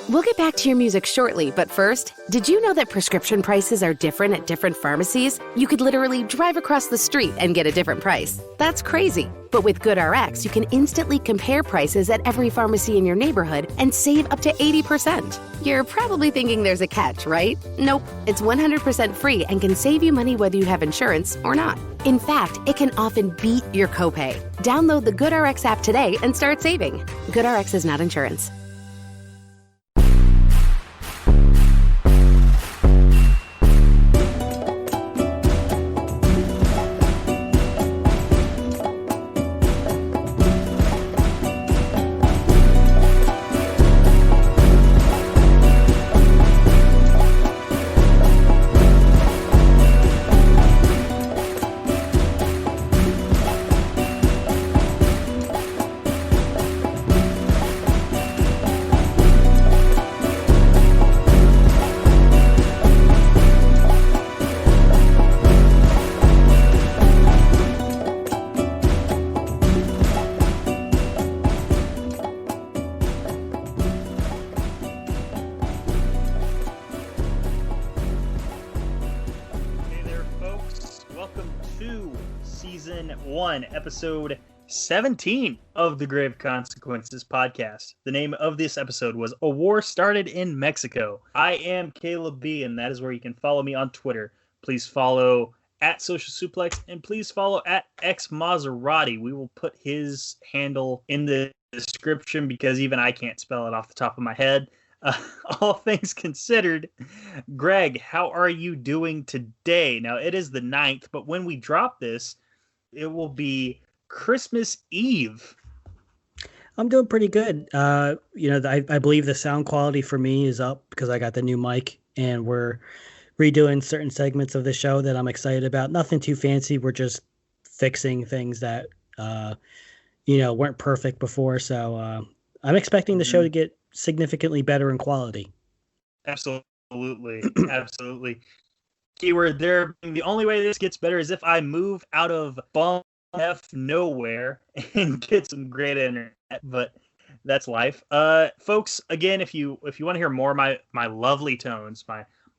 We'll get back to your music shortly, but first, did you know that prescription prices are different at different pharmacies? You could literally drive across the street and get a different price. That's crazy. But with GoodRx, you can instantly compare prices at every pharmacy in your neighborhood and save up to 80%. You're probably thinking there's a catch, right? Nope. It's 100% free and can save you money whether you have insurance or not. In fact, it can often beat your copay. Download the GoodRx app today and start saving. GoodRx is not insurance. Episode 17 of the Grave Consequences podcast. The name of this episode was A War Started in Mexico. I am Caleb B, and that is where you can follow me on Twitter. Please follow at Social Suplex, and please follow at Mauserratte. We will put his handle in the description because even I can't spell it off the top of my head. All things considered, Greg, how are you doing today? Now, it is the 9th, but when we drop this, it will be Christmas Eve. I'm doing pretty good. I believe the sound quality for me is up because I got the new mic and we're redoing certain segments of the show that I'm excited about. Nothing too fancy. We're just fixing things that, weren't perfect before. So I'm expecting the show to get significantly better in quality. Absolutely. Absolutely. Keyword there. The only way this gets better is if I move out of bum F nowhere and get some great internet, but that's life. Folks, again, if you want to hear more of my lovely tones,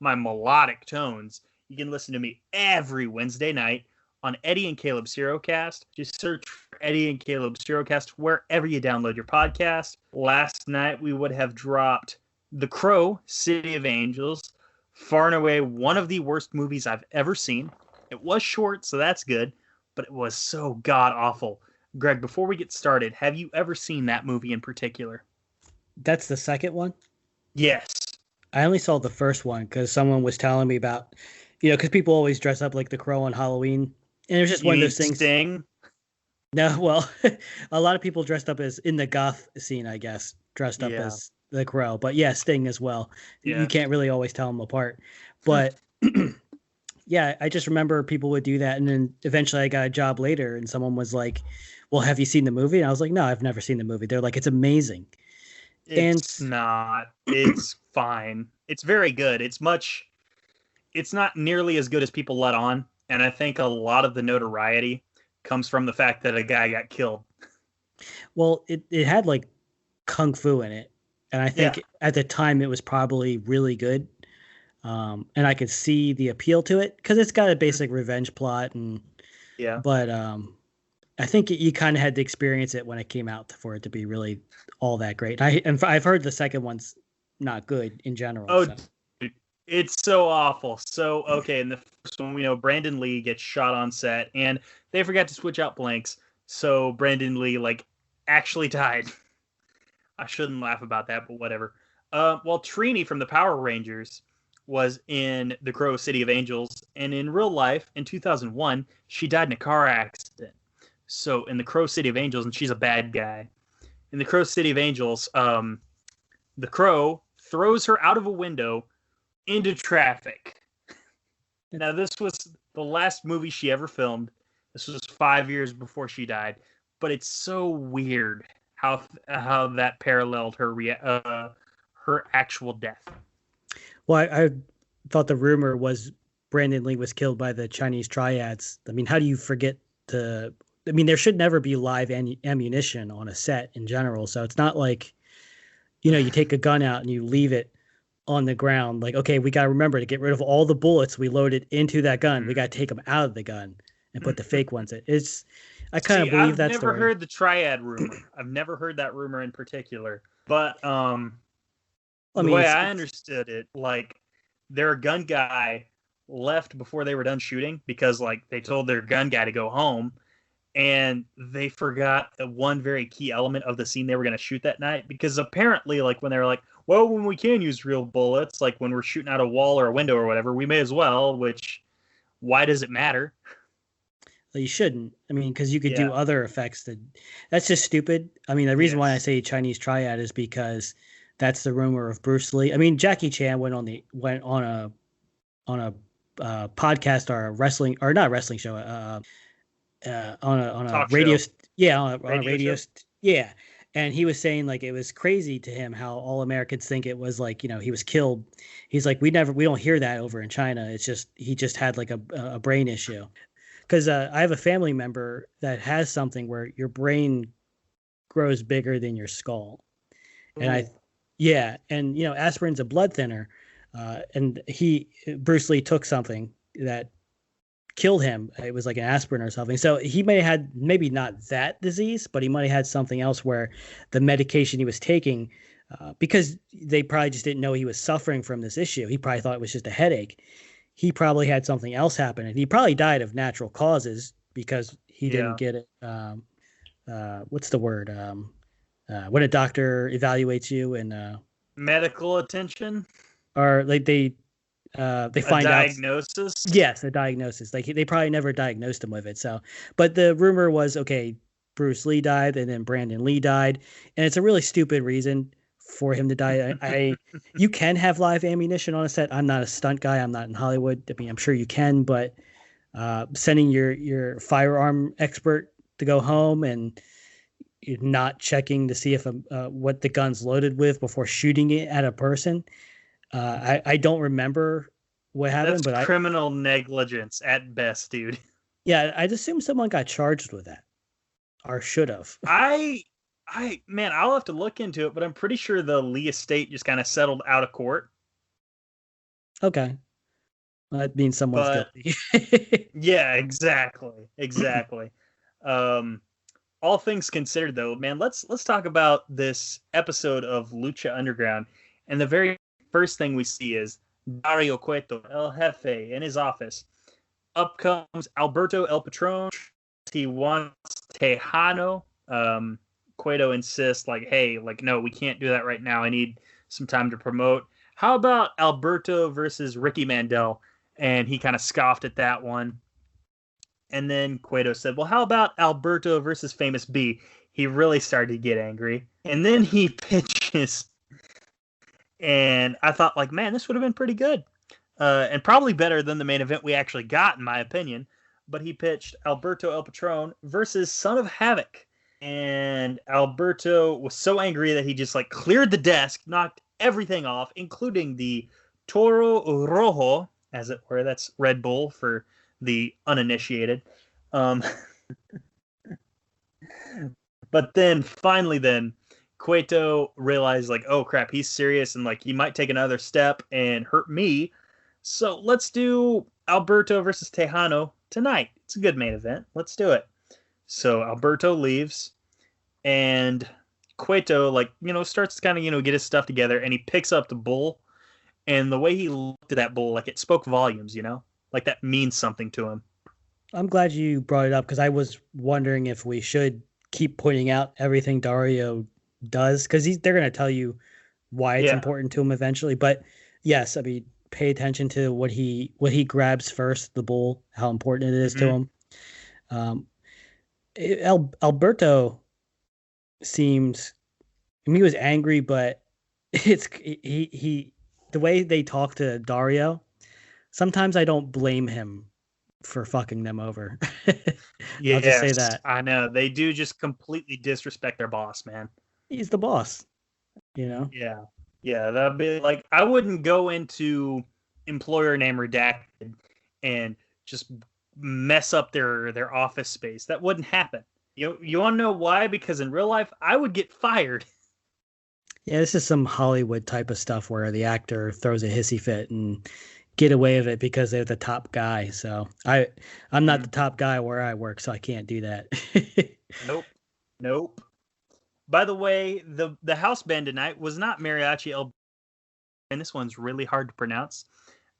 my melodic tones, you can listen to me every Wednesday night on Eddie and Caleb's HeroCast. Just search for Eddie and Caleb's HeroCast wherever you download your podcast. Last night we would have dropped The Crow, City of Angels. Far and away one of the worst movies I've ever seen. It was short, so that's good, but it was so god-awful. Greg, before we get started, have you ever seen that movie in particular? That's the second one? Yes. I only saw the first one because someone was telling me about, because people always dress up like the Crow on Halloween. And it was just one of those things. Sting? No, well, a lot of people dressed up as, in the goth scene, I guess, dressed up as the Crow. But yeah, Sting as well. Yeah. You can't really always tell them apart. But yeah, I just remember people would do that. And then eventually I got a job later and someone was like, well, have you seen the movie? And I was like, no, I've never seen the movie. They're like, it's amazing. It's not. It's fine. It's very good. It's not nearly as good as people let on. And I think a lot of the notoriety comes from the fact that a guy got killed. Well, it had like kung fu in it. And I think at the time it was probably really good. And I could see the appeal to it because it's got a basic revenge plot. But I think you kind of had to experience it when it came out for it to be really all that great. I've heard the second one's not good in general. Oh, so. It's so awful. So, okay, in the first one, we know Brandon Lee gets shot on set, and they forgot to switch out blanks, so Brandon Lee, actually died. I shouldn't laugh about that, but whatever. Well, Trini from the Power Rangers was in The Crow, City of Angels, and in real life, in 2001, she died in a car accident. So, in The Crow, City of Angels, and she's a bad guy. In The Crow, City of Angels, the Crow throws her out of a window into traffic. Now, this was the last movie she ever filmed. This was 5 years before she died. But it's so weird how that paralleled her actual death. Well, I thought the rumor was Brandon Lee was killed by the Chinese triads. I mean, how do you forget to... I mean, there should never be live ammunition on a set in general. So it's not like, you take a gun out and you leave it on the ground. Like, okay, we got to remember to get rid of all the bullets we loaded into that gun. We got to take them out of the gun and put the fake ones in. I kind of believe that story. I've never heard the triad rumor. I've never heard that rumor in particular. But the way I understood it, like, their gun guy left before they were done shooting because, like, they told their gun guy to go home, and they forgot one very key element of the scene they were going to shoot that night. Because apparently, like, when they were like, well, when we can use real bullets, like when we're shooting out a wall or a window or whatever, we may as well, which, why does it matter? Well, you shouldn't. I mean, because you could do other effects. That's just stupid. I mean, the reason why I say Chinese triad is because that's the rumor of Bruce Lee. I mean, Jackie Chan went on a podcast or a wrestling, or not a wrestling show, on a radio, on a radio, yeah. And he was saying, like, it was crazy to him how all Americans think it was like, he was killed. He's like, we don't hear that over in China. It's just, he just had like a brain issue. Because I have a family member that has something where your brain grows bigger than your skull. Ooh. And aspirin's a blood thinner. And Bruce Lee took something that killed him. It was like an aspirin or something. So he may have had maybe not that disease, but he might have had something else where the medication he was taking, because they probably just didn't know he was suffering from this issue. He probably thought it was just a headache. He probably had something else happen, and he probably died of natural causes because he didn't get it. What's the word? When a doctor evaluates you and medical attention, or like they find out diagnosis. Yes, a diagnosis. Like they probably never diagnosed him with it. So, but the rumor was, okay, Bruce Lee died, and then Brandon Lee died, and it's a really stupid reason for him to die. You can have live ammunition on a set. I'm not a stunt guy. I'm not in Hollywood. I mean, I'm sure you can, but sending your firearm expert to go home and you're not checking to see if what the gun's loaded with before shooting it at a person. I don't remember what happened, but criminal negligence at best, dude. Yeah, I'd assume someone got charged with that, or should have. Man, I'll have to look into it, but I'm pretty sure the Lee estate just kind of settled out of court. Okay. Well, that means someone's guilty. Yeah, exactly. All things considered, though, man, let's talk about this episode of Lucha Underground. And the very first thing we see is Dario Cueto, El Jefe, in his office. Up comes Alberto El Patron. He wants Tejano. Cueto insists, like, hey, like, no, we can't do that right now. I need some time to promote. How about Alberto versus Ricky Mandel? And he kind of scoffed at that one. And then Cueto said, well, how about Alberto versus Famous B? He really started to get angry. And then he pitches. And I thought, like, man, this would have been pretty good. And probably better than the main event we actually got, in my opinion. But he pitched Alberto El Patron versus Son of Havoc. And Alberto was so angry that he just, like, cleared the desk, knocked everything off, including the Toro Rojo, as it were. That's Red Bull for the uninitiated. But then, finally, Cueto realized, like, oh, crap, he's serious, and, like, he might take another step and hurt me. So let's do Alberto versus Tejano tonight. It's a good main event. Let's do it. So Alberto leaves, and Cueto, like, starts to kind of, get his stuff together, and he picks up the bull, and the way he looked at that bull, like, it spoke volumes, like that means something to him. I'm glad you brought it up, because I was wondering if we should keep pointing out everything Dario does, because they're going to tell you why it's important to him eventually. But yes, I mean, pay attention to what he grabs first, the bull, how important it is to him. Alberto seems, I mean, he was angry, but he the way they talk to Dario, sometimes I don't blame him for fucking them over. Yeah, I'll just say that. I know. They do just completely disrespect their boss, man. He's the boss, Yeah. Yeah, that'd be like, I wouldn't go into employer name redacted and just mess up their office space. That wouldn't happen. You want to know why? Because in real life, I would get fired. Yeah, this is some Hollywood type of stuff where the actor throws a hissy fit and get away with it because they're the top guy. So I'm not the top guy where I work, so I can't do that. Nope. Nope. By the way, the house band tonight was not Mariachi El, and this one's really hard to pronounce.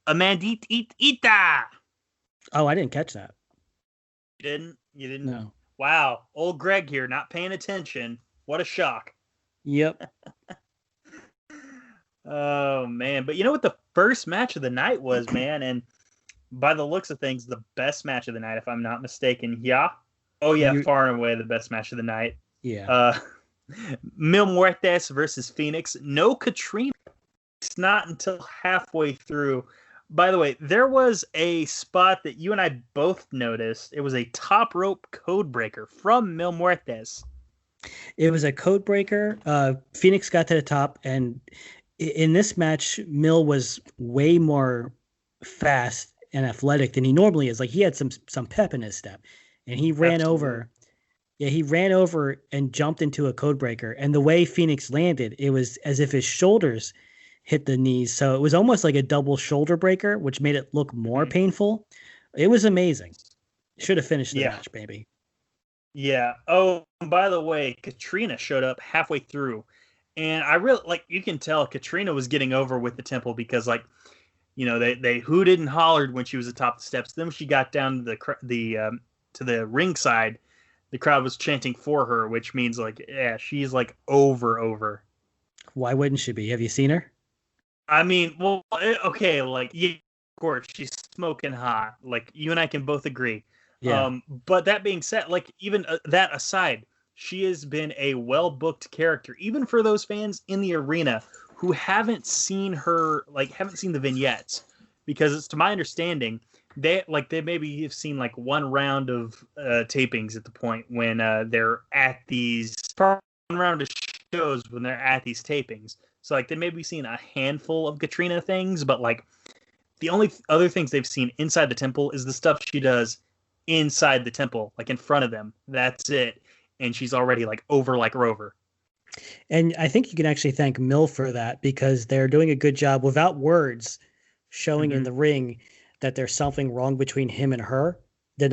Amandita. Oh, I didn't catch that. You didn't? You didn't? No. Wow. Old Greg here, not paying attention. What a shock. Yep. Oh, man. But you know what the first match of the night was, man? And by the looks of things, the best match of the night, if I'm not mistaken. Yeah? Oh, yeah, far and away the best match of the night. Yeah. Mil Muertes versus Phoenix. No Katrina. It's not until halfway through. By the way, there was a spot that you and I both noticed. It was a top rope code breaker from Mil Muertes. It was a code breaker. Phoenix got to the top, and in this match, Mil was way more fast and athletic than he normally is. Like, he had some pep in his step, and he ran over. Yeah, he ran over and jumped into a code breaker. And the way Phoenix landed, it was as if his shoulders hit the knees. So it was almost like a double shoulder breaker, which made it look more painful. It was amazing. Should have finished the match, baby. Yeah. Oh, by the way, Katrina showed up halfway through. And I really, like, you can tell Katrina was getting over with the Temple because, like, you know, they hooted and hollered when she was atop the steps. Then when she got down to the ringside, the crowd was chanting for her, which means, like, yeah, she's, like, over. Why wouldn't she be? Have you seen her? I mean, well, okay, like, yeah, of course, she's smoking hot. Like, you and I can both agree. Yeah. But that being said, like, even that aside, she has been a well-booked character, even for those fans in the arena who haven't seen her, like, haven't seen the vignettes. Because it's, to my understanding, they maybe have seen like one round of tapings at the point when they're at these one round of shows when they're at these tapings. So like they maybe seen a handful of Katrina things, but like the only other things they've seen inside the temple is the stuff she does inside the temple, like in front of them. That's it. And she's already like over like Rover. And I think you can actually thank Mill for that because they're doing a good job without words showing in the ring that there's something wrong between him and her, the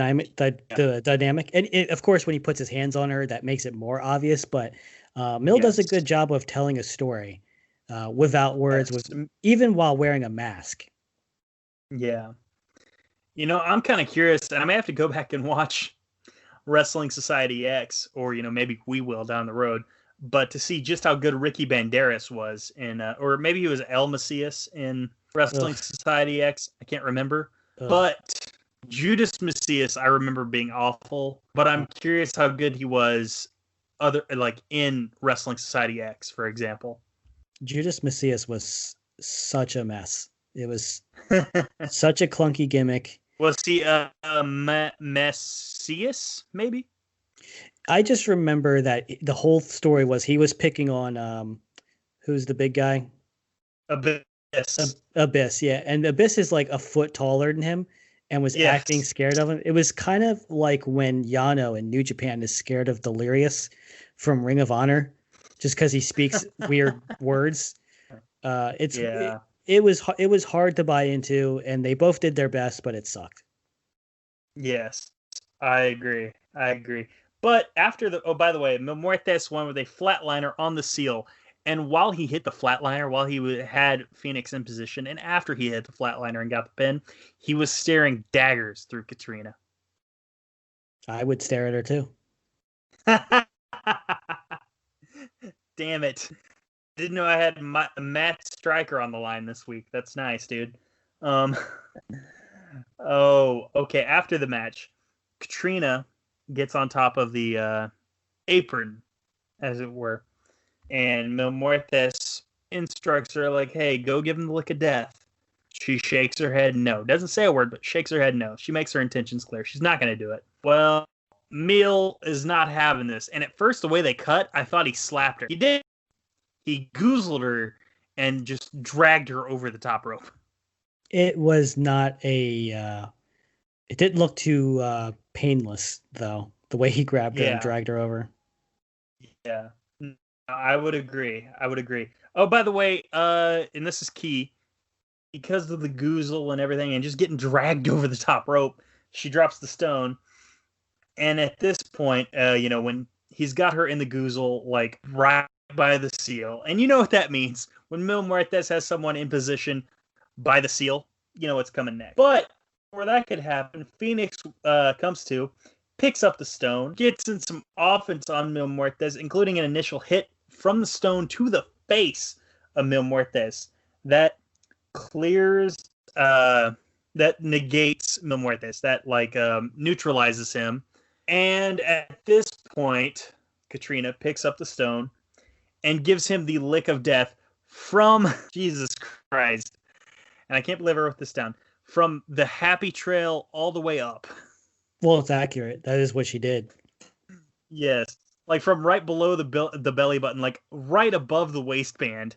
dynamic. And of course, when he puts his hands on her, that makes it more obvious. But Mill does a good job of telling a story without words, even while wearing a mask. Yeah. You know, I'm kind of curious, and I may have to go back and watch Wrestling Society X, or, you know, maybe we will down the road, but to see just how good Ricky Banderas was in, or maybe he was El Macias in Wrestling Society X. I can't remember. But Judas Macias, I remember being awful. But I'm curious how good he was in Wrestling Society X, for example. Judas Macias was such a mess. It was such a clunky gimmick. Was he Messias, maybe? I just remember that the whole story was he was picking on who's the big guy? Abyss, yeah. And Abyss is like a foot taller than him and was acting scared of him. It was kind of like when Yano in New Japan is scared of Delirious from Ring of Honor just because he speaks weird words. It was hard to buy into, and they both did their best, but it sucked. Yes, I agree. But after by the way, Mil Muertes won with a flatliner on the seal. And while he hit the flatliner, while he had Phoenix in position, and after he hit the flatliner and got the pin, he was staring daggers through Katrina. I would stare at her too. Damn it. Didn't know I had Matt Stryker on the line this week. That's nice, dude. Oh, okay. After the match, Katrina gets on top of the apron, as it were. And Mil Muertes instructs her, like, hey, go give him the lick of death. She shakes her head no. Doesn't say a word, but shakes her head no. She makes her intentions clear. She's not going to do it. Well, Mil is not having this. And at first, the way they cut, I thought he slapped her. He did. He goozled her and just dragged her over the top rope. It was not it didn't look too painless, though, the way he grabbed her and dragged her over. Yeah. I would agree. I would agree. Oh, by the way, and this is key, because of the goozle and everything, and just getting dragged over the top rope, she drops the stone. And at this point, when he's got her in the goozle, like right by the seal, and you know what that means. When Mil Muertes has someone in position by the seal, you know what's coming next. But before that could happen, Phoenix comes to, picks up the stone, gets in some offense on Mil Muertes, including an initial hit from the stone to the face of Mil Muertes. That clears, that negates Mil Muertes, that neutralizes him. And at this point, Katrina picks up the stone and gives him the lick of death from Jesus Christ. And I can't believe I wrote this down. From the happy trail all the way up. Well, it's accurate. That is what she did. Yes. Like from right below the belly button, like right above the waistband.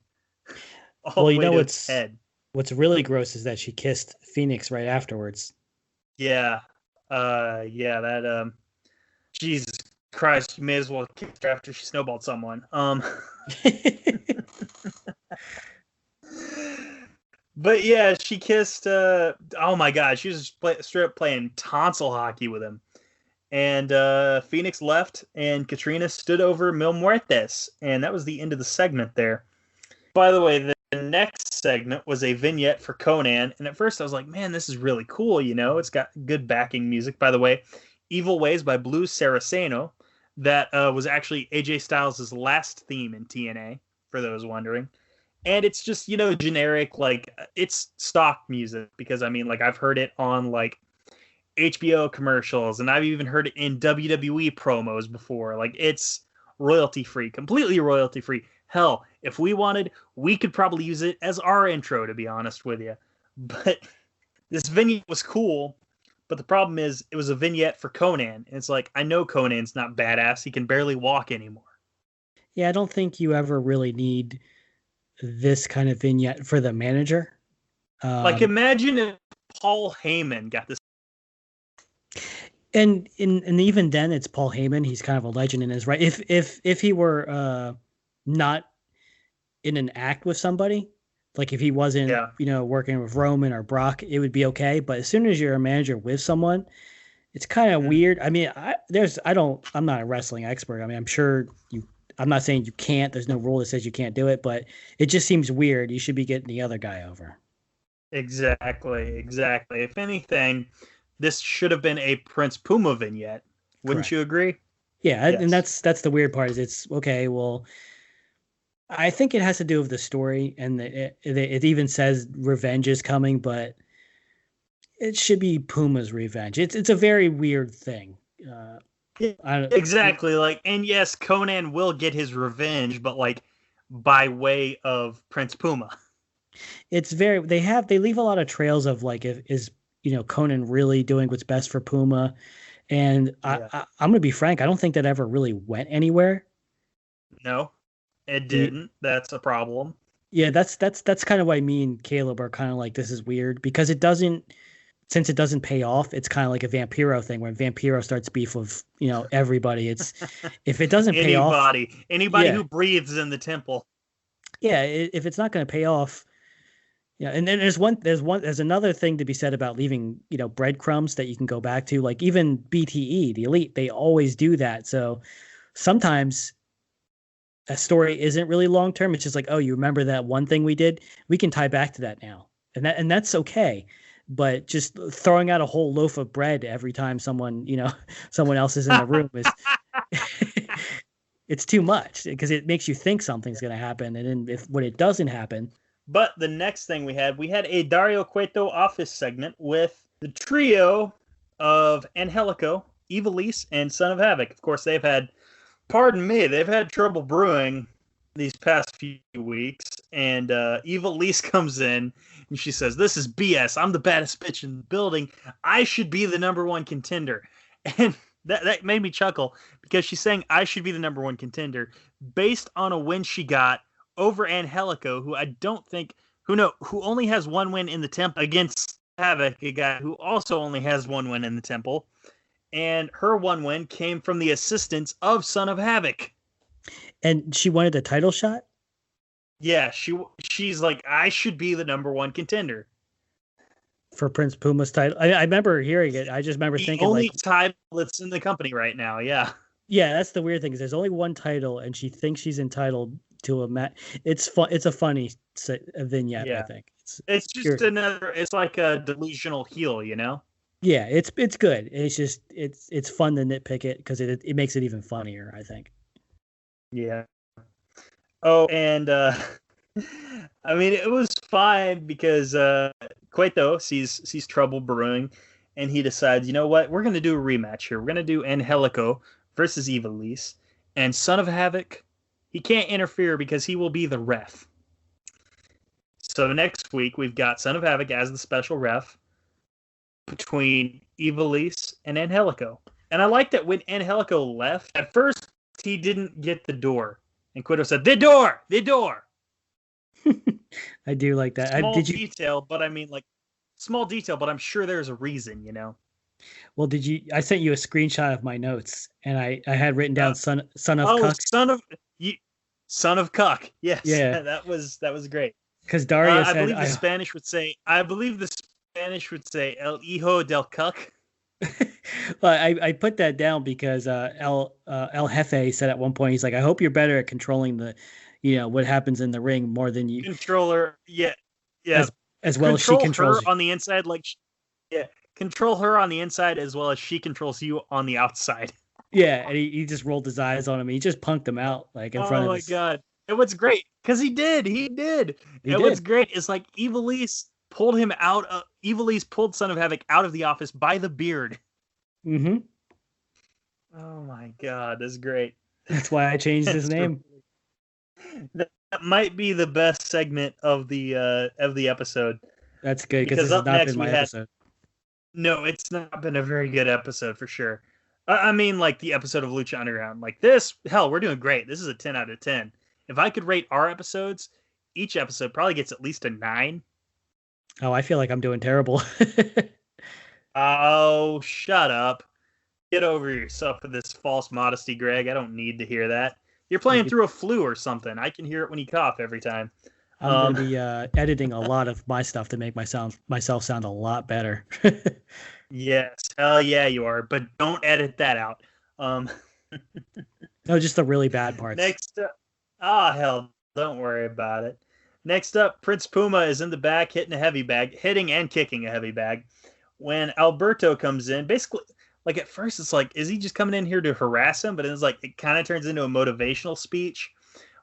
Well, you know what's head. What's really gross is that she kissed Phoenix right afterwards. Yeah. That Jesus Christ, you may as well kiss her after she snowballed someone. But yeah, she kissed. Oh my God, she was straight up playing tonsil hockey with him. And Phoenix left, and Katrina stood over Mil Muertes, and that was the end of the segment there. By the way, the next segment was a vignette for Conan, and at first I was like, man, this is really cool, it's got good backing music. By the way, Evil Ways by Blue Saraceno, that was actually AJ Styles' last theme in TNA, for those wondering. And it's just, generic, it's stock music, because I've heard it on HBO commercials, and I've even heard it in WWE promos before. It's royalty free, completely royalty free. Hell, if we wanted, we could probably use it as our intro, to be honest with you. But this vignette was cool, but the problem is it was a vignette for Conan. And it's I know Conan's not badass. He can barely walk anymore. Yeah, I don't think you ever really need this kind of vignette for the manager. Imagine if Paul Heyman got this. And even then, it's Paul Heyman. He's kind of a legend in his right. If he were not in an act with somebody, like if he wasn't, working with Roman or Brock, it would be okay. But as soon as you're a manager with someone, it's kind of weird. I'm not a wrestling expert. I'm sure I'm not saying you can't. There's no rule that says you can't do it, but it just seems weird. You should be getting the other guy over. Exactly. If anything, this should have been a Prince Puma vignette. Wouldn't Correct. You agree? Yeah, yes. And that's the weird part. Is it's okay. Well, I think it has to do with the story, and it even says revenge is coming, but it should be Puma's revenge. It's a very weird thing. Exactly. And yes, Conan will get his revenge, but by way of Prince Puma. It's very they leave a lot of trails of is Conan really doing what's best for Puma, and yeah. I'm gonna be frank, I don't think that ever really went anywhere. No, it didn't. That's a problem. Yeah, that's kind of why me and Caleb are kind of this is weird, because since it doesn't pay off, it's kind of like a Vampiro thing, where Vampiro starts beef with, everybody. It's if it doesn't pay off, anybody who breathes in the temple. Yeah, if it's not going to pay off, and then there's another thing to be said about leaving, breadcrumbs that you can go back to. Like even BTE, the Elite, they always do that. So sometimes a story isn't really long term. It's just oh, you remember that one thing we did? We can tie back to that now, and that's okay. But just throwing out a whole loaf of bread every time someone else is in the room is it's too much, because it makes you think something's going to happen, and then when it doesn't happen. But the next thing we had a Dario Cueto office segment with the trio of Angelico, Ivelisse, and Son of Havoc. Of course, they've had trouble brewing these past few weeks, and Ivelisse comes in and she says, "This is BS. I'm the baddest bitch in the building. I should be the number one contender." And that made me chuckle, because she's saying I should be the number one contender based on a win she got over Angelico, who who only has one win in the temple, against Havoc, a guy who also only has one win in the temple. And her one win came from the assistance of Son of Havoc. And she wanted a title shot? Yeah, she's like, I should be the number one contender. For Prince Puma's title. I remember hearing it. I just remember The thinking only like, title that's in the company right now, yeah. yeah, that's the weird thing is there's only one title and she thinks she's entitled to a match. It's fun. It's a funny vignette, I Yeah. think. It's just it's like a delusional heel, you know? Yeah, it's good. It's just it's fun to nitpick it because it makes it even funnier, I think. Yeah. Oh, and I mean it was fine because Cueto sees trouble brewing, and he decides, you know what, we're gonna do a rematch here. We're gonna do Angelico versus Ivelisse, and Son of Havoc, he can't interfere because he will be the ref. So next week we've got Son of Havoc as the special ref between Ivelisse and Angelico. And I like that when Angelico left, at first he didn't get the door. And Cueto said, the door! The door! I do like that. Detail, but I mean, like, small detail, but I'm sure there's a reason, you know? Well, I sent you a screenshot of my notes, and I had written down son of Cuck. Son of Cuck. Yes. Yeah. That was great. Because Dario said, I believe the Spanish would say El Hijo del Cuck. Well, I put that down because El Jefe said at one point, he's like, I hope you're better at controlling the, what happens in the ring more than you controller. Yeah. As well as she controls her on the inside, control her on the inside as well as she controls you on the outside. Yeah, and he just rolled his eyes on him. He just punked him out like in front of us. Oh my god! And what's great because he did. What's great is like Ivelisse pulled him out. Ivelisse pulled Son of Havoc out of the office by the beard. Mm-hmm. Oh my god, that's great. That's why I changed his name. That might be the best segment of the episode. That's good because this has not been my episode. No, it's not been a very good episode for sure. I mean, like the episode of Lucha Underground, like this. Hell, we're doing great. This is a 10 out of 10. If I could rate our episodes, each episode probably gets at least a 9. Oh, I feel like I'm doing terrible. Oh, shut up. Get over yourself with this false modesty, Greg. I don't need to hear that. You're playing through a flu or something. I can hear it when you cough every time. I'm going to be editing a lot of my stuff to make myself sound a lot better. Yes, hell yeah, you are. But don't edit that out. No, just the really bad parts. Next up, hell, don't worry about it. Next up, Prince Puma is in the back hitting and kicking a heavy bag. When Alberto comes in, basically, like at first it's like, is he just coming in here to harass him? But it's like, it kind of turns into a motivational speech.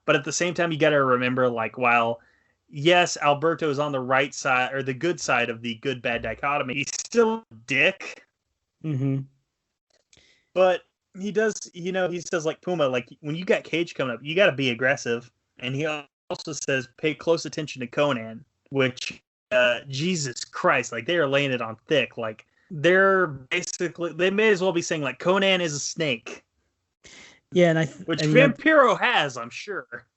But at the same time, you got to remember, like, while, yes, Alberto is on the right side, or the good side of the good-bad dichotomy, he's still a dick. Mm-hmm. But he does, he says, like, Puma, like, when you got Cage coming up, you got to be aggressive. And he also says, pay close attention to Conan, which, Jesus Christ, like, they are laying it on thick. Like, they may as well be saying, like, Conan is a snake. Yeah, which Vampiro has, I'm sure.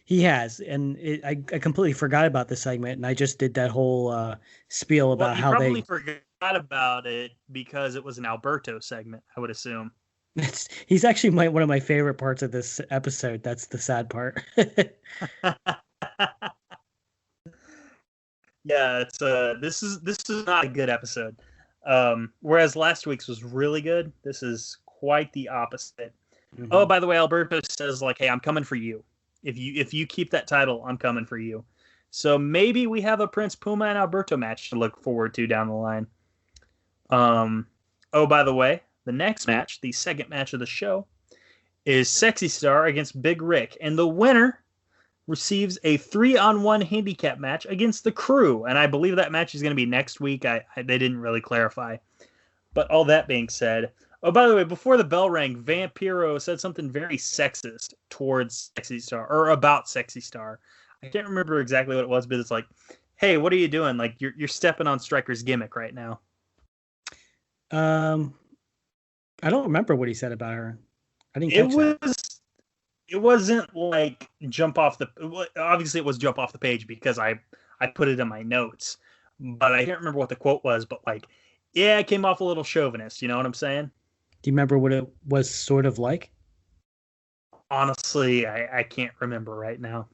He has, and I completely forgot about this segment, and I just did that whole spiel about how they forgot about it because it was an Alberto segment, I would assume. He's actually one of my favorite parts of this episode. That's the sad part. Yeah, it's this is not a good episode. Whereas last week's was really good, this is quite the opposite. Mm-hmm. Oh, by the way, Alberto says, like, hey, I'm coming for you. If you keep that title, I'm coming for you. So maybe we have a Prince Puma and Alberto match to look forward to down the line. Oh, by the way, the next match, the second match of the show, is Sexy Star against Big Rick. And the winner receives a 3-on-1 handicap match against the Crew. And I believe that match is going to be next week. They didn't really clarify. But all that being said... Oh, by the way, before the bell rang, Vampiro said something very sexist towards Sexy Star, or about Sexy Star. I can't remember exactly what it was, but it's like, hey, what are you doing? Like, you're stepping on Stryker's gimmick right now. I don't remember what he said about her. I didn't catch that. It wasn't like jump off the... Obviously, it was jump off the page because I put it in my notes. But I can't remember what the quote was, but like, yeah, it came off a little chauvinist. You know what I'm saying? Do you remember what it was sort of like? Honestly, I can't remember right now.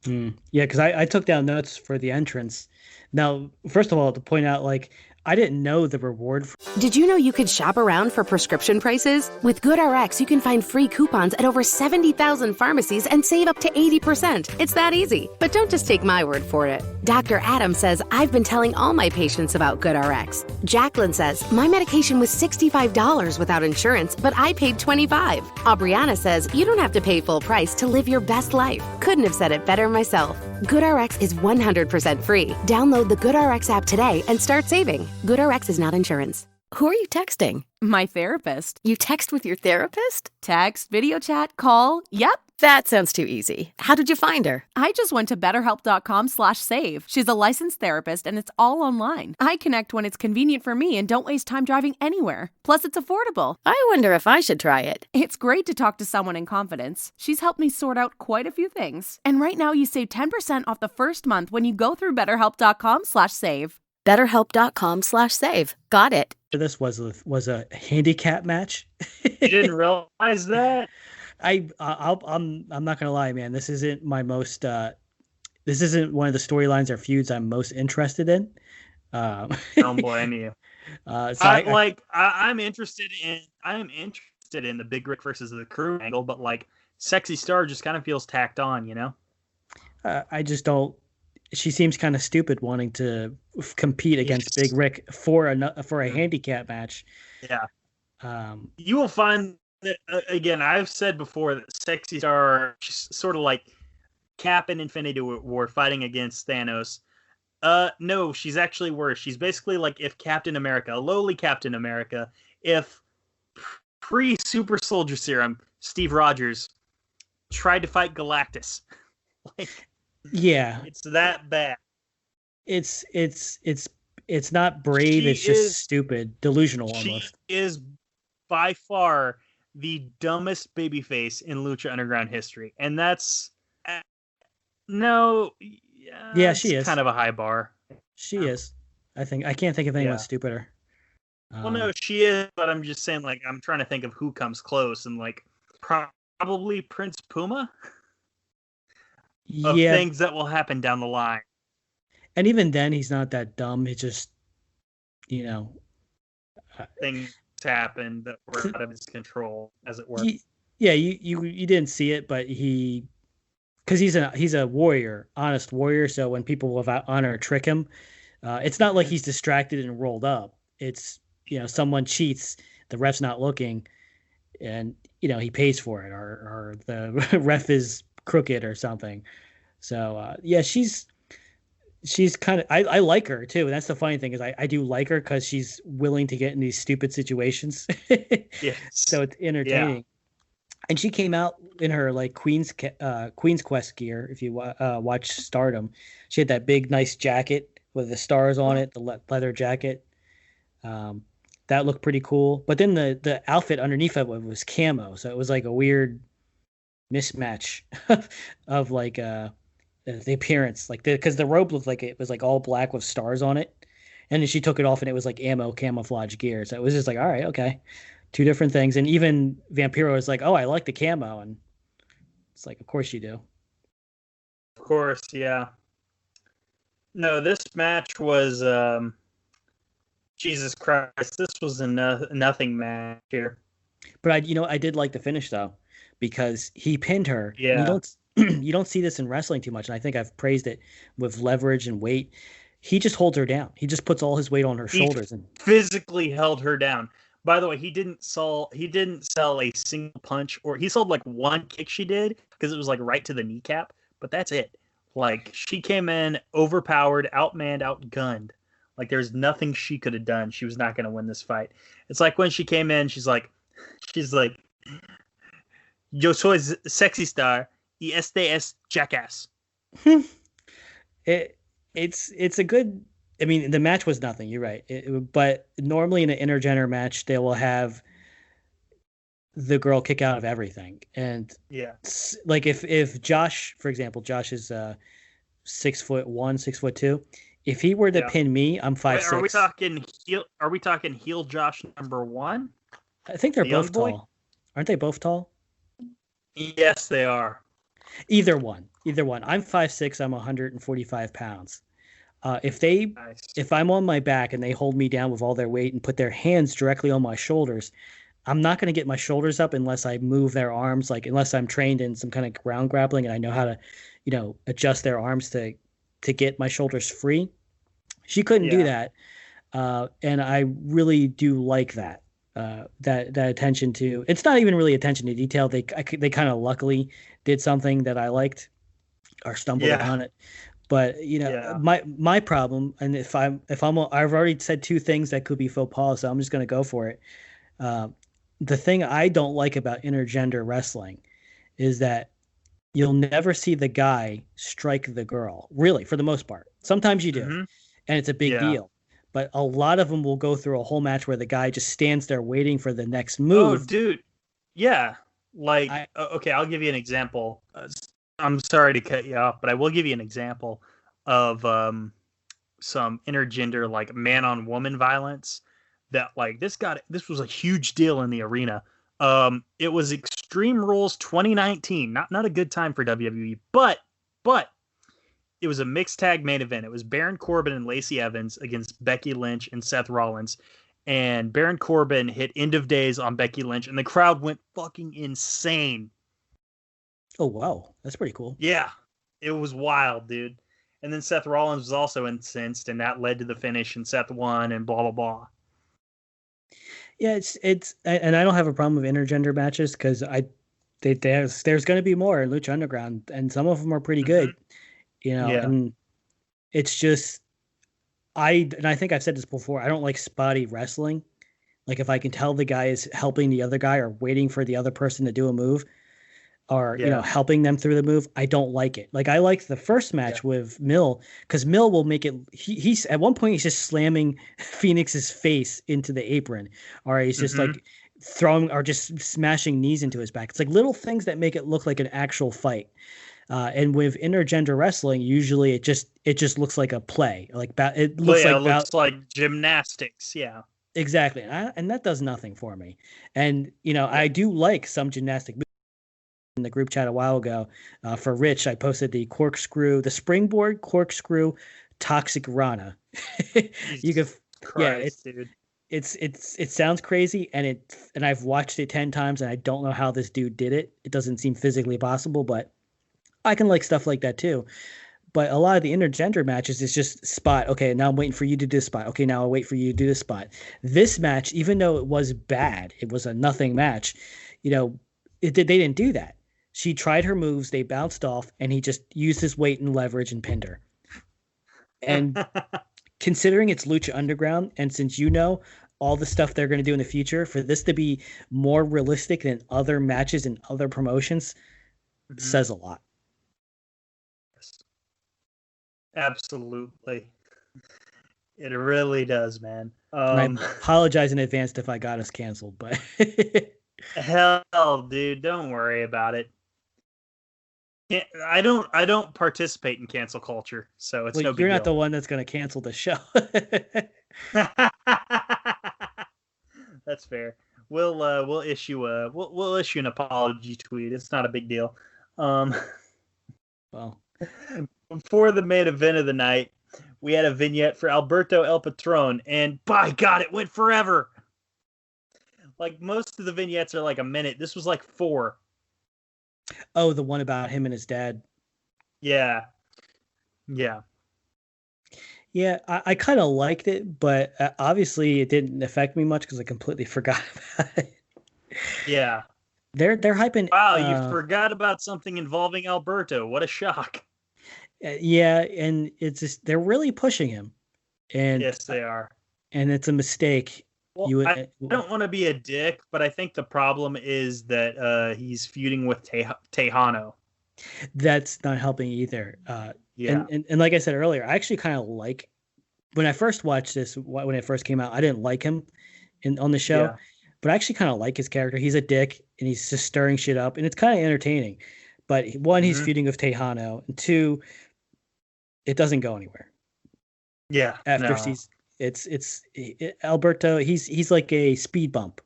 Yeah, because I took down notes for the entrance. Now, first of all, to point out, like, I didn't know the reward. Did you know you could shop around for prescription prices? With GoodRx, you can find free coupons at over 70,000 pharmacies and save up to 80%. It's that easy. But don't just take my word for it. Dr. Adam says, I've been telling all my patients about GoodRx. Jacqueline says, my medication was $65 without insurance, but I paid $25. Aubriana says, you don't have to pay full price to live your best life. Couldn't have said it better myself. GoodRx is 100% free. Download the GoodRx app today and start saving. GoodRx is not insurance. Who are you texting? My therapist. You text with your therapist? Text, video chat, call. Yep. That sounds too easy. How did you find her? I just went to betterhelp.com/save. She's a licensed therapist and it's all online. I connect when it's convenient for me and don't waste time driving anywhere. Plus, it's affordable. I wonder if I should try it. It's great to talk to someone in confidence. She's helped me sort out quite a few things. And right now you save 10% off the first month when you go through betterhelp.com/save. BetterHelp.com/save. Got it. This was a handicap match. You didn't realize that? I'm not gonna lie, man. This isn't my most. This isn't one of the storylines or feuds I'm most interested in. Don't blame you. I'm interested in the Big Rick versus the Crew angle, but like Sexy Star just kind of feels tacked on, you know. I just don't. She seems kind of stupid wanting to compete against Big Rick for a handicap match. Yeah. You will find that again. I've said before that Sexy Star, she's sort of like Cap in Infinity War fighting against Thanos. No, she's actually worse. She's basically like if Captain America, a lowly Captain America, if pre-Super Soldier Serum, Steve Rogers tried to fight Galactus. Like, yeah, it's that bad. It's not brave. It's just stupid, delusional almost. She is by far the dumbest babyface in Lucha Underground history, and that's no. Yeah, she is kind of a high bar. She is. I can't think of anyone stupider. Well, no, she is, but I'm just saying, like, I'm trying to think of who comes close, and like probably Prince Puma. Of things that will happen down the line. And even then, he's not that dumb. It's just, things happen that were out of his control, as it were. You didn't see it, but because he's a warrior, honest warrior. So when people without honor trick him, it's not like he's distracted and rolled up. It's someone cheats, the ref's not looking, and he pays for it, or the ref is crooked or something. So she's kind of I like her too, and that's the funny thing is I do like her because she's willing to get in these stupid situations. Yes. So it's entertaining. And she came out in her like Queen's Quest gear. If you watch Stardom, she had that big nice jacket with the stars on it, the leather jacket. That looked pretty cool. But then the outfit underneath it was camo, so it was like a weird mismatch of like the appearance, like because the robe looked like it was like all black with stars on it, and then she took it off and it was like camouflage gear. So it was just like, all right, okay, two different things. And even Vampiro was like, oh, I like the camo, and it's like, of course you do. Of course, yeah. No, this match was Jesus Christ, this was a nothing match here. But I did like the finish though, because he pinned her. Yeah. You don't see this in wrestling too much, and I think I've praised it with leverage and weight. He just holds her down. He just puts all his weight on her shoulders and physically held her down. By the way, he didn't sell a single punch, or he sold like one kick she did because it was like right to the kneecap, but that's it. Like, she came in overpowered, outmanned, outgunned. Like, there's nothing she could have done. She was not going to win this fight. It's like when she came in, she's like, yo soy Sexy Star y este es Jackass. It's a good. I mean, the match was nothing. You're right. But normally in an intergender match, they will have the girl kick out of everything. And like if Josh, for example, Josh is 6'1", 6'2". If he were to pin me, I'm 5'6". Are we talking heel? Are we talking heel Josh number one? I think they're both tall. Aren't they both tall? Yes, they are. Either one. I'm 5'6", I'm 145 pounds. Nice. If I'm on my back and they hold me down with all their weight and put their hands directly on my shoulders, I'm not going to get my shoulders up unless I move their arms, like unless I'm trained in some kind of ground grappling and I know how to, adjust their arms to get my shoulders free. She couldn't do that. And I really do like that. That attention to, it's not even really attention to detail. They kind of luckily did something that I liked or stumbled upon it. But my problem, and I've already said two things that could be faux pas, so I'm just going to go for it. The thing I don't like about intergender wrestling is that you'll never see the guy strike the girl, really, for the most part. Sometimes you do, and it's a big deal. But a lot of them will go through a whole match where the guy just stands there waiting for the next move. Oh, dude. Yeah. Like, okay, I'll give you an example. I'm sorry to cut you off, but I will give you an example of some intergender, like, man-on-woman violence that, like, this was a huge deal in the arena. It was Extreme Rules 2019. Not a good time for WWE, but it was a mixed tag main event. It was Baron Corbin and Lacey Evans against Becky Lynch and Seth Rollins. And Baron Corbin hit End of Days on Becky Lynch, and the crowd went fucking insane. Oh, wow. That's pretty cool. Yeah. It was wild, dude. And then Seth Rollins was also incensed, and that led to the finish, and Seth won, and blah, blah, blah. Yeah, it's and I don't have a problem with intergender matches because there's going to be more in Lucha Underground, and some of them are pretty good. And it's just, I think I've said this before, I don't like spotty wrestling. Like if I can tell the guy is helping the other guy or waiting for the other person to do a move or, helping them through the move, I don't like it. Like I liked the first match with Mill because Mill will make it, he's at one point he's just slamming Phoenix's face into the apron, or he's just like throwing or just smashing knees into his back. It's like little things that make it look like an actual fight. And with intergender wrestling, usually it just looks like a play. Like it looks like gymnastics. Yeah, exactly. And that does nothing for me. And I do like some gymnastic moves. In the group chat a while ago, for Rich, I posted the springboard corkscrew, toxic Rana. You could, dude. It sounds crazy, and I've watched it 10 times, and I don't know how this dude did it. It doesn't seem physically possible, but I can like stuff like that too. But a lot of the intergender matches is just spot. Okay, now I'm waiting for you to do this spot. Okay, now I'll wait for you to do this spot. This match, even though it was bad, it was a nothing match. They didn't do that. She tried her moves, they bounced off, and he just used his weight and leverage and pinned her. And considering it's Lucha Underground, and since all the stuff they're going to do in the future, for this to be more realistic than other matches and other promotions, says a lot. Absolutely. It really does, man. And I apologize in advance if I got us canceled, but hell, dude, don't worry about it. I don't participate in cancel culture, so it's no big deal. You're not the one that's going to cancel the show. That's fair. We'll issue an apology tweet. It's not a big deal. Well, before the main event of the night, we had a vignette for Alberto El Patron, and by God, it went forever. Like most of the vignettes are like a minute. This was like 4. Oh, the one about him and his dad. Yeah. I kind of liked it, but obviously it didn't affect me much because I completely forgot about it. Yeah, they're hyping. Wow, you forgot about something involving Alberto. What a shock. Yeah, and it's just they're really pushing him, and yes, they are, and it's a mistake. Well, I don't want to be a dick, but I think the problem is that he's feuding with Tejano. That's not helping either. Yeah. And like I said earlier, I actually kind of like when I first watched this, when it first came out, I didn't like him on the show, but I actually kind of like his character. He's a dick and he's just stirring shit up and it's kind of entertaining. But one, he's feuding with Tejano, and 2, it doesn't go anywhere. Yeah. After Alberto, he's like a speed bump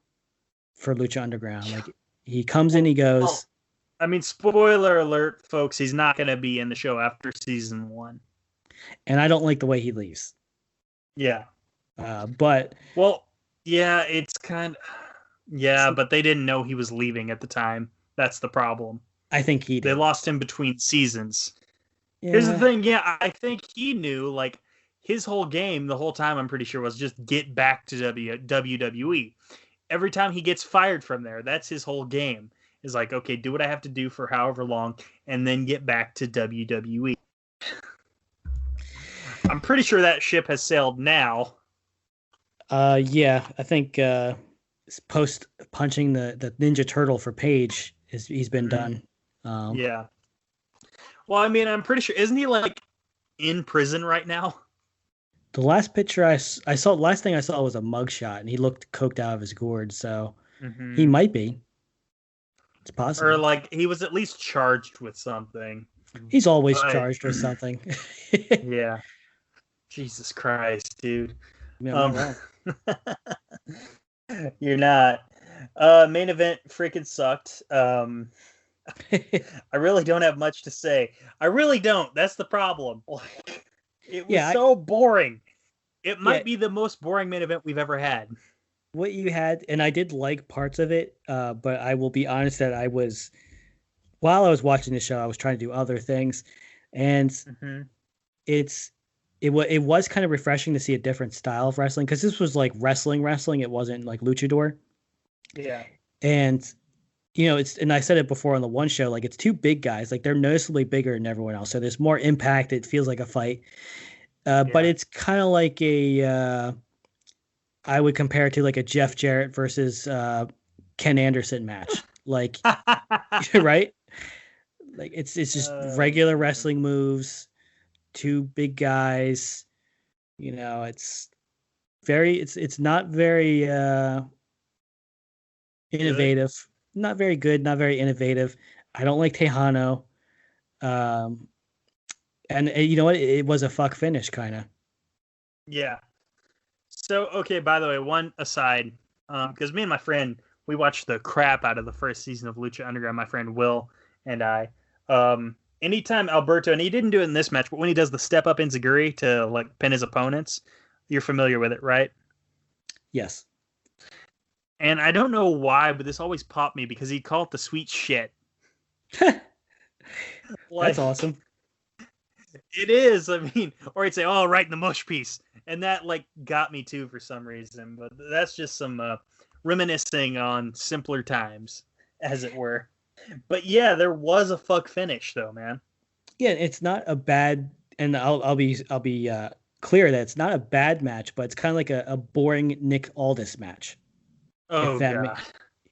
for Lucha Underground. Like he comes in, he goes. I mean, spoiler alert, folks, he's not going to be in the show after season 1. And I don't like the way he leaves. Yeah. But well, yeah, it's kind of but they didn't know he was leaving at the time. That's the problem. I think he did. They lost him between seasons. Yeah. Here's the thing, I think he knew, like, his whole game the whole time, I'm pretty sure, was just get back to WWE. Every time he gets fired from there, that's his whole game. Is like, okay, do what I have to do for however long, and then get back to WWE. I'm pretty sure that ship has sailed now. Yeah, I think post punching the Ninja Turtle for Paige, he's been done. Yeah. Well, I mean, I'm pretty sure, isn't he like in prison right now? The last picture I saw, last thing I saw was a mugshot, and he looked coked out of his gourd, so he might be. It's possible. Or like he was at least charged with something. He's always charged with something. Yeah. Jesus Christ, dude. Yeah, You're not. Main event freaking sucked. I really don't have much to say. I really don't. That's the problem. Like, it was so boring. It might be the most boring main event we've ever had. What you had, and I did like parts of it, but I will be honest that while I was watching the show, I was trying to do other things, and it was kind of refreshing to see a different style of wrestling, because this was like wrestling. It wasn't like luchador. Yeah. And and I said it before on the one show, like, it's two big guys, like, they're noticeably bigger than everyone else, so there's more impact. It feels like a fight, but it's kind of like I would compare it to like a Jeff Jarrett versus Ken Anderson match, like, right? Like, it's just regular wrestling moves, two big guys. It's not very innovative. Not very good, not very innovative. I don't like Tejano. And you know what? It was a fuck finish, kind of. Yeah. So, okay, by the way, one aside, because me and my friend, we watched the crap out of the first season of Lucha Underground, my friend Will and I. Anytime Alberto, and he didn't do it in this match, but when he does the step-up enziguri to, like, pin his opponents, you're familiar with it, right? Yes. And I don't know why, but this always popped me because he'd call it the sweet shit. That's awesome. It is. I mean, or he'd say, "Oh, right in the mush piece," and that like got me too for some reason. But that's just some reminiscing on simpler times, as it were. But yeah, there was a fuck finish though, man. Yeah, it's not a bad, and I'll be clear that it's not a bad match, but it's kind of like a boring Nick Aldis match. Oh, God.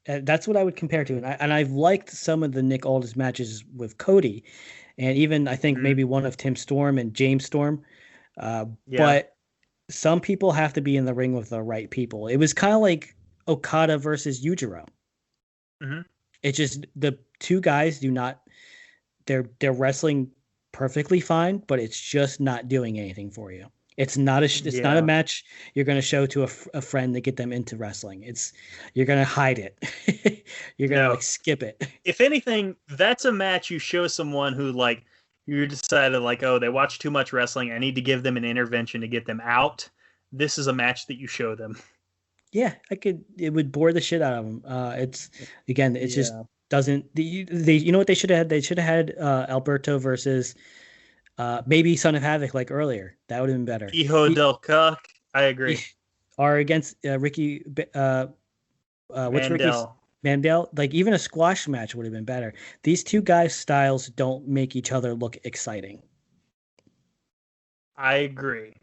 That's what I would compare to. And I've liked some of the Nick Aldis matches with Cody, and even I think maybe one of Tim Storm and James Storm. But some people have to be in the ring with the right people. It was kind of like Okada versus Yujiro. It's just the two guys they're wrestling perfectly fine, but it's just not doing anything for you. It's not not a match you're going to show to a friend to get them into wrestling. You're going to hide it. You're going to skip it. If anything, that's a match you show someone who like you decided like, oh, they watch too much wrestling. I need to give them an intervention to get them out. This is a match that you show them. Yeah, it would bore the shit out of them. Just doesn't. You know what they should have had? They should have had Alberto versus. Maybe Son of Havoc like earlier. That would have been better. Hijo del Cuck. I agree. Or against Ricky. What's Ricky's? Mandel. Like even a squash match would have been better. These two guys' styles don't make each other look exciting. I agree.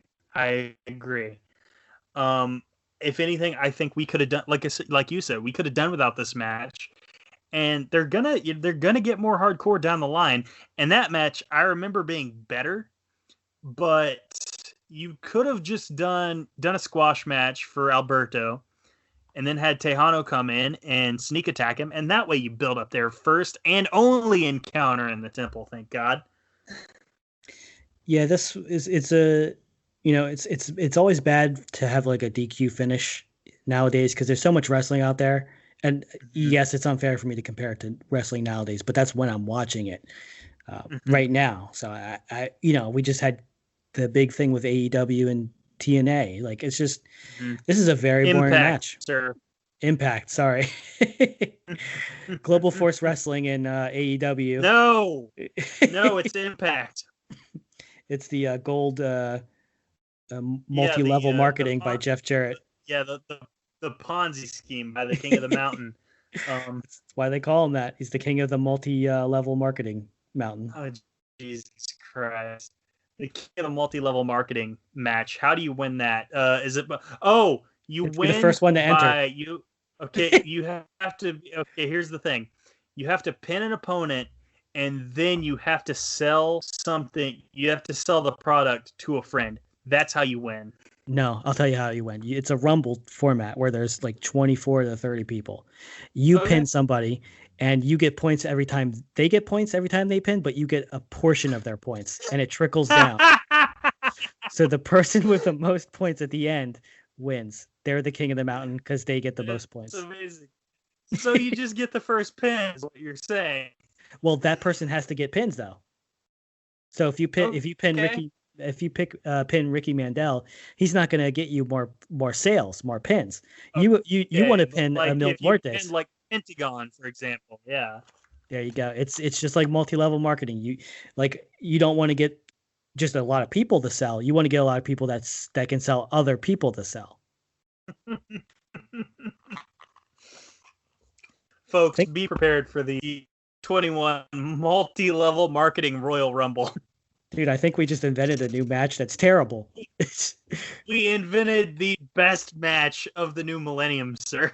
If anything, I think we could have done like you said, we could have done without this match. And they're gonna get more hardcore down the line. And that match, I remember being better, but you could have just done a squash match for Alberto, and then had Tejano come in and sneak attack him, and that way you build up their first and only encounter in the temple. Thank God. Yeah, it's always bad to have like a DQ finish nowadays because there's so much wrestling out there. And yes, it's unfair for me to compare it to wrestling nowadays, but that's when I'm watching it right now. So I, we just had the big thing with AEW and TNA. Like, it's just, this is a very boring match. Sir. Impact, sorry. Global Force Wrestling and AEW. No, it's Impact. It's the gold multi-level marketing by Jeff Jarrett. The Ponzi scheme by the King of the Mountain. That's why they call him that. He's the king of the multi-level marketing mountain. Oh, Jesus Christ. The king of the multi-level marketing match. How do you win that? Is it... Oh, you win the first one to enter. Okay, you have to... Okay, here's the thing. You have to pin an opponent, and then you have to sell something. You have to sell the product to a friend. That's how you win. No, I'll tell you how you win. It's a Rumble format where there's like 24 to 30 people. You pin somebody, and you get points every time. They get points every time they pin, but you get a portion of their points, and it trickles down. So the person with the most points at the end wins. They're the king of the mountain because they get the most points. That's amazing. So you just get the first pin, is what you're saying. Well, that person has to get pins though. So if you pin Ricky. If you pin Ricky Mandel, he's not going to get you more sales, more pins. You want to pin Mil Muertes. Pin like Pentagon, for example. Yeah. There you go. It's just like multi-level marketing. You don't want to get just a lot of people to sell. You want to get a lot of people that can sell other people to sell. Folks, be prepared for the 21 multi-level marketing Royal Rumble. Dude, I think we just invented a new match that's terrible. We invented the best match of the new millennium, sir.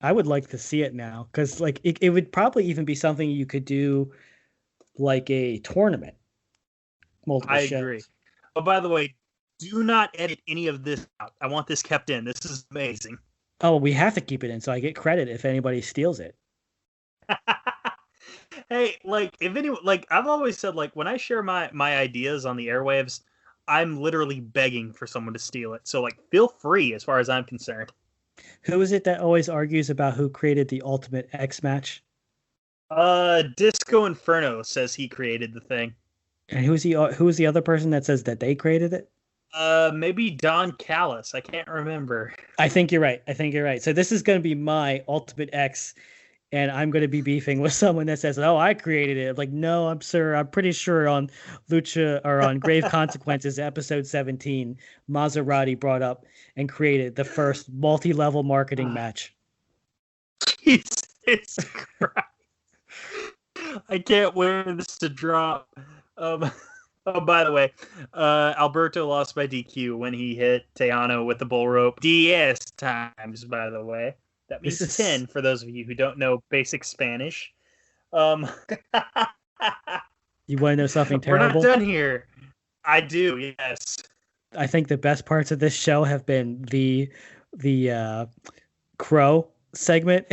I would like to see it now, because like it would probably even be something you could do like a tournament. Multiple shows. Agree. Oh, by the way, do not edit any of this out. I want this kept in. This is amazing. Oh, we have to keep it in, so I get credit if anybody steals it. Hey, like, if anyone, like, I've always said, like, when I share my ideas on the airwaves, I'm literally begging for someone to steal it. So, like, feel free as far as I'm concerned. Who is it that always argues about who created the Ultimate X match? Disco Inferno says he created the thing. And who is the other person that says that they created it? Maybe Don Callis. I can't remember. I think you're right. So this is going to be my Ultimate X. And I'm going to be beefing with someone that says, "Oh, I created it." Like, no, I'm pretty sure on Lucha or on Grave Consequences, episode 17, Mauserratte brought up and created the first multi-level marketing match. Jesus Christ. I can't wait for this to drop. Oh, by the way, Alberto lost by DQ when he hit Tejano with the bull rope. DS times, by the way. That means 10 for those of you who don't know basic Spanish. You want to know something terrible? We're not done here. I do, yes. I think the best parts of this show have been the Crow segment,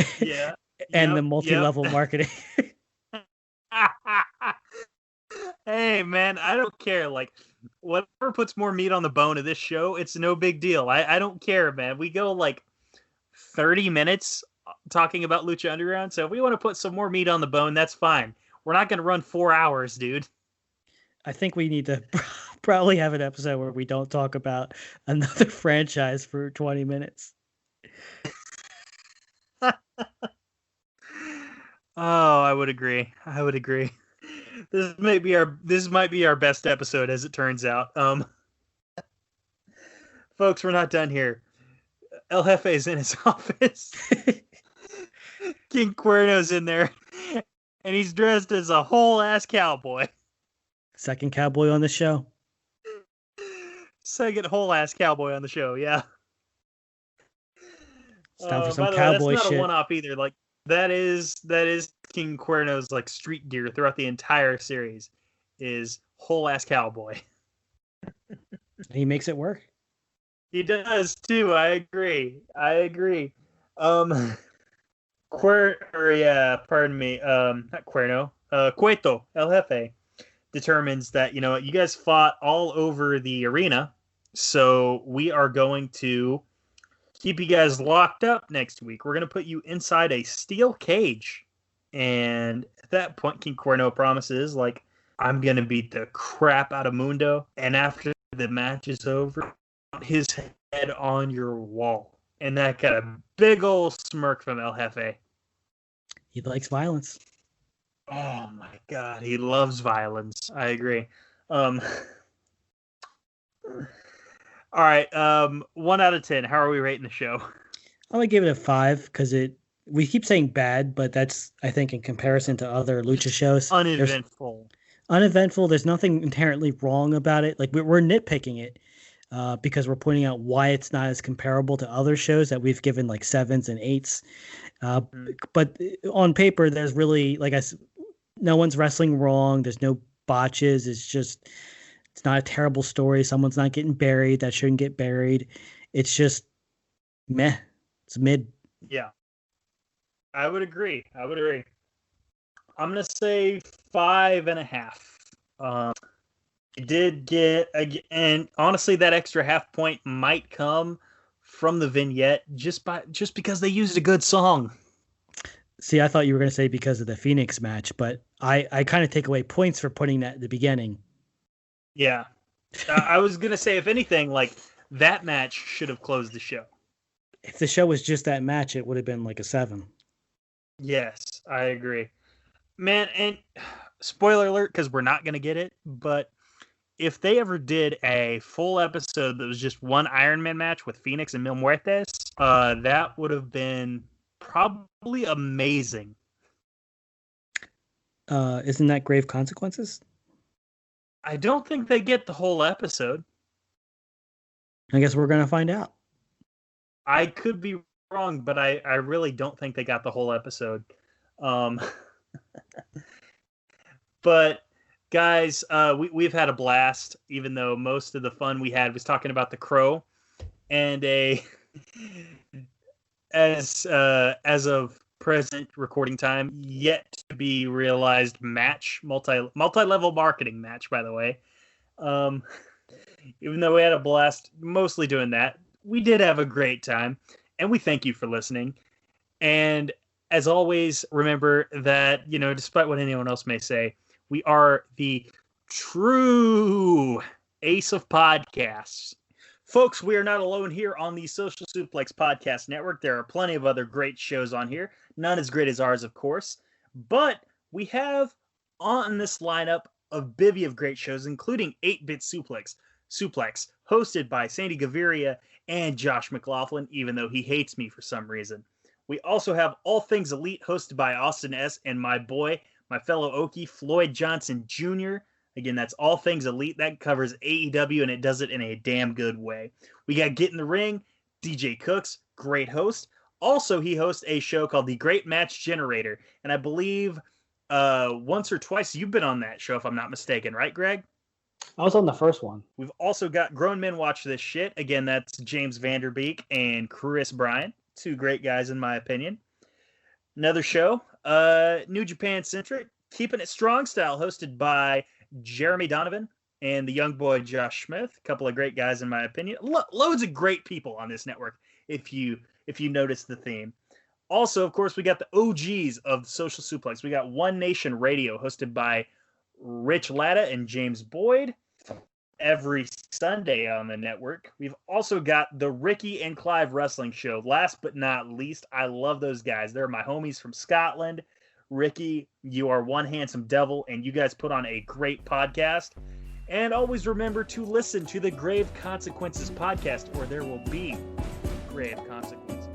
and the multi-level marketing. Hey, man, I don't care. Like, whatever puts more meat on the bone of this show, it's no big deal. I don't care, man. We go like 30 minutes talking about Lucha Underground, so if we want to put some more meat on the bone, that's fine. We're not going to run 4 hours, dude. I think we need to probably have an episode where we don't talk about another franchise for 20 minutes. Oh, I would agree. This might be our best episode, as it turns out. Folks, we're not done here. El Jefe's in his office. King Cuerno's in there, and he's dressed as a whole ass cowboy. Second cowboy on the show. Second whole ass cowboy on the show, yeah. It's time for some cowboy that's not shit. a one-off either. Like that is King Cuerno's like street gear throughout the entire series is whole ass cowboy. He makes it work. He does too. I agree. Not Cuerno. Cueto, El Jefe, determines that, you guys fought all over the arena, so we are going to keep you guys locked up next week. We're going to put you inside a steel cage. And at that point, King Cuerno promises, like, I'm going to beat the crap out of Mundo. And after the match is over, his head on your wall. And that got a big old smirk from El Jefe. He likes violence. Oh my God, he loves violence. I agree. All right, 1 out of 10. How are we rating the show? I'm gonna give it a 5 because we keep saying bad, but that's, I think, in comparison to other lucha shows, Uneventful. There's nothing inherently wrong about it. Like we're nitpicking it because we're pointing out why it's not as comparable to other shows that we've given like 7s and 8s. But on paper, there's really, like I said, no one's wrestling wrong. There's no botches. It's not a terrible story. Someone's not getting buried that shouldn't get buried. It's just meh. It's mid. Yeah, I would agree. I'm gonna say 5.5. It did get, and honestly, that extra half point might come from the vignette just because they used a good song. See, I thought you were going to say because of the Phoenix match, but I kind of take away points for putting that at the beginning. Yeah. I was going to say, if anything, like, that match should have closed the show. If the show was just that match, it would have been like a 7. Yes, I agree. Man, and spoiler alert, because we're not going to get it, but if they ever did a full episode that was just one Iron Man match with Phoenix and Mil Muertes, that would have been probably amazing. Isn't that Grave Consequences? I don't think they get the whole episode. I guess we're going to find out. I could be wrong, but I really don't think they got the whole episode. But guys, we've had a blast, even though most of the fun we had was talking about the Crow and as of present recording time, yet to be realized match, multi-level marketing match, by the way. Even though we had a blast mostly doing that, we did have a great time, and we thank you for listening. And as always, remember that, despite what anyone else may say, we are the true ace of podcasts. Folks, we are not alone here on the Social Suplex Podcast Network. There are plenty of other great shows on here. None as great as ours, of course. But we have on this lineup a bevy of great shows, including 8-Bit Suplex, hosted by Sandy Gaviria and Josh McLaughlin, even though he hates me for some reason. We also have All Things Elite, hosted by Austin S. and my boy, my fellow Okie, Floyd Johnson Jr. Again, that's All Things Elite. That covers AEW, and it does it in a damn good way. We got Get in the Ring, DJ Cooks, great host. Also, he hosts a show called The Great Match Generator, and I believe once or twice you've been on that show, if I'm not mistaken, right, Greg? I was on the first one. We've also got Grown Men Watch This Shit. Again, that's James Vanderbeek and Chris Bryan. 2 great guys, in my opinion. Another show, New Japan Centric, Keeping It Strong Style, hosted by Jeremy Donovan and the young boy Josh Smith. A couple of great guys, in my opinion. Loads of great people on this network, if you notice the theme. Also, of course, we got the OGs of Social Suplex. We got One Nation Radio, hosted by Rich Latta and James Boyd, every Sunday on the network. We've also got the Ricky and Clive Wrestling Show. Last but not least, I love those guys. They're my homies from Scotland. Ricky, you are one handsome devil, and you guys put on a great podcast. And always remember to listen to the Grave Consequences podcast, or there will be grave consequences.